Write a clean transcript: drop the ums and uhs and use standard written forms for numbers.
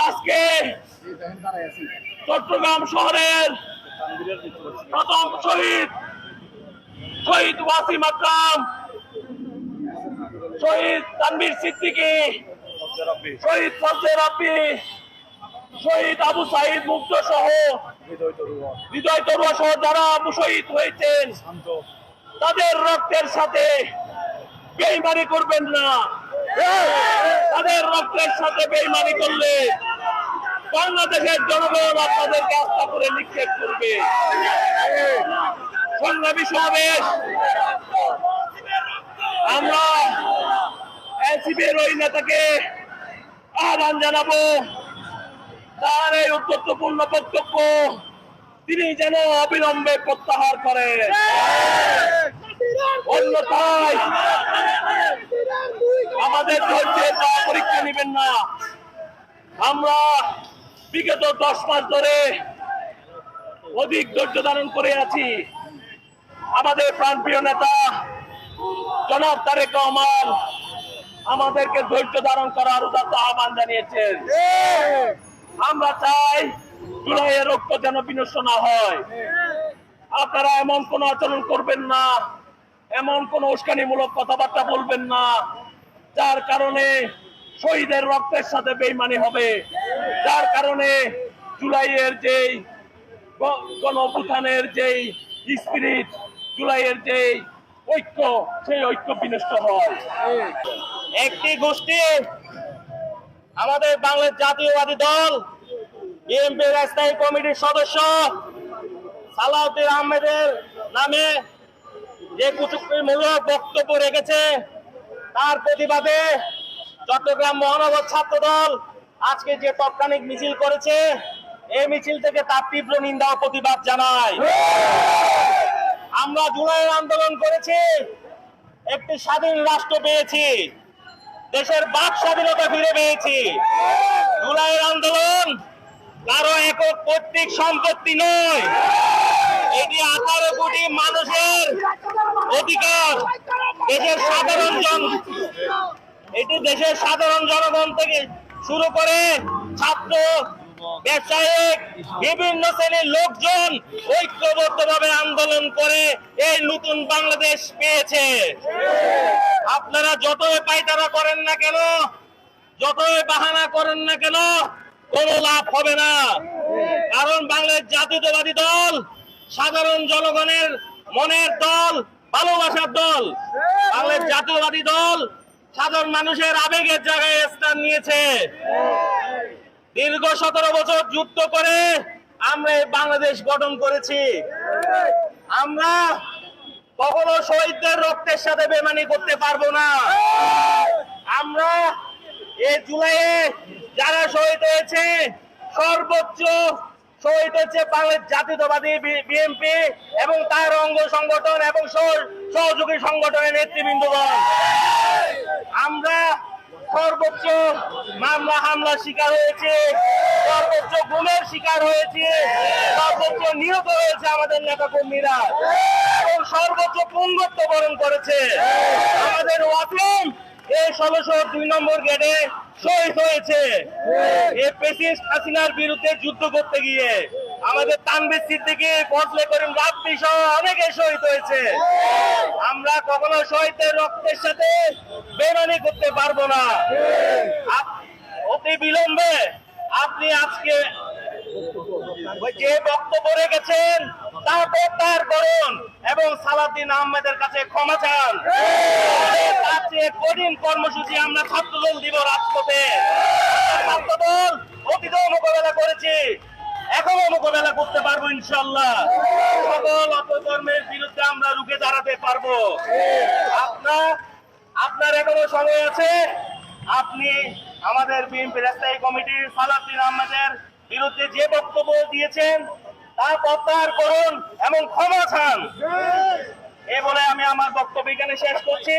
আজকে চট্টগ্রাম শহরের প্রথম শহীদ ওয়াসিম আকরাম, শহীদ তানভীর সিদ্দিকী, শহীদ ফজলে রাব্বি, শহীদ আবু সাইদ মুগ্ধ সহ হৃদয় তরুয়া সহ যারা শহীদ হয়েছেন তাদের রক্তের সাথে বেইমানি করবেন না। তাদের রক্তের সাথে বেইমানি করলে বাংলাদেশের জনগণ আপনাদেরকে আস্থা করে নিক্ষেপ করবে। সংগ্রামী সমাবেশ, আমরা এনসিপির ওই নেতাকে আহ্বান জানাবো, তার এই উদ্দেশ্যপূর্ণ বক্তব্য তিনি যেন অবিলম্বে প্রত্যাহার করেন, অন্যথায় আমাদের ধৈর্যের পরীক্ষা নেবেন না। আমরা বিগত 10 মাস ধরে অধিক ধৈর্য ধারণ করে আছি। আমাদের প্রাণপ্রিয় নেতা জনাব তারেক রহমান আমাদেরকে ধৈর্য ধারণ করার উদাত্ত আহ্বান জানিয়েছেন। আমরা চাই জুলাইয়ের রক্ত যেন বিনষ্ট না হয়। আপনারা এমন কোন আচরণ করবেন না, এমন কোন উস্কানিমূলক কথাবার্তা বলবেন না যার কারণে শহীদের রক্তের সাথে বেইমানি হবে, যার কারণে জুলাইয়ের যেই গণ অভ্যুত্থানের যেই স্পিরিট, জুলাইয়ের যেই ঐক্য, সেই ঐক্য বিনষ্ট হয়। একটি গোষ্ঠী আমাদের বাংলাদেশ জাতীয়বাদী দল বিএনপির স্থায়ী কমিটির সদস্য সালাউদ্দিন আহমেদের নামে যে কুচুক্তিমূলক বক্তব্য রেখেছে, তার প্রতিবাদে চট্টগ্রাম মহানগর ছাত্র দল আজকে যে তৎক্ষণিক মিছিল করেছে, এই মিছিল থেকে তার তীব্র নিন্দা ও প্রতিবাদ জানায়। আমরা জুলাইয়ের আন্দোলন করেছি, একটি স্বাধীন রাষ্ট্র পেয়েছি, দেশের বাক স্বাধীনতা ফিরে পেয়েছি। জুলাইয়ের আন্দোলন কারো একক পৈতৃক সম্পত্তি নয়, এটি 18 কোটি মানুষের অধিকার। দেশের সাধারণ জনগণ থেকে শুরু করে ছাত্র, ব্যবসায়িক, বিভিন্ন শ্রেণীর লোকজন ঐক্যবদ্ধভাবে আন্দোলন করে এই নতুন বাংলাদেশ পেয়েছে। আপনারা যতই পায়তারা করেন না কেন, যতই বাহানা করেন না কেন, কোনো লাভ হবে না। কারণ বাংলাদেশ জাতীয়তাবাদী দল সাধারণ জনগণের মনের দল, ভালোবাসার দল। বাংলাদেশ জাতীয়তাবাদী দল সাধারণ মানুষের আবেগের জায়গায় স্থান নিয়েছে। দীর্ঘ 17 বছর যুদ্ধ করে আমরা এই বাংলাদেশ গঠন করেছি। আমরা কখনো শহীদদের রক্তের সাথে বেমানি করতে পারবো না। আমরা এই জুলাইয়ে যারা শহীদ হয়েছে, সর্বোচ্চ শহীদ হচ্ছে বাংলাদেশ জাতীয়তাবাদী বিএনপি এবং তার অঙ্গ সংগঠন এবং সহযোগী সংগঠনের নেতৃবৃন্দগণ। আমরা সর্বোচ্চ মামলা হামলার শিকার হয়েছে, সর্বোচ্চ গুমের শিকার হয়েছে, সর্বোচ্চ নিহত হয়েছে আমাদের নেতা কর্মীরা এবং সর্বোচ্চ পুঙ্গত্ব বরণ করেছে আমাদের ওয়াসিম। এই 1602 নম্বর গেটে শহীদ হয়েছে। এই ফ্যাসিস্ট হাসিনার বিরুদ্ধে যুদ্ধ করতে গিয়ে আমাদের তানভীর সিদ্দিকী, ফজলে করিম রাব্বি সহ অনেকে শহীদ হয়েছে। আমরা কখনো শহীদদের রক্তের সাথে বেমানি করতে পারবো না। অতি বিলম্বে আপনি আজকে যে বক্তব্য রেখেছেন তা প্রত্যাহার করুন এবং সালাউদ্দিন আহমেদের কাছে ক্ষমা চান। তার চেয়ে কঠিন কর্মসূচি আমরা ছাত্রদল দিব রাজপথে। ছাত্রদল অতীতেও মোকাবেলা করেছি, এখনো মোকাবেলা করতে পারবো ইনশাল্লাহ। সকল অপকর্মের বিরুদ্ধে আমরা রুখে দাঁড়াতে পারবো। আপনার এখনো সময় আছে। আপনি আমাদের বিএনপির স্থায়ী কমিটির সালাউদ্দিন আহমেদের বিরুদ্ধে যে বক্তব্য দিয়েছেন তা প্রত্যাহার করুন এবং ক্ষমা চান। এ বলে আমি আমার বক্তব্য এখানে শেষ করছি।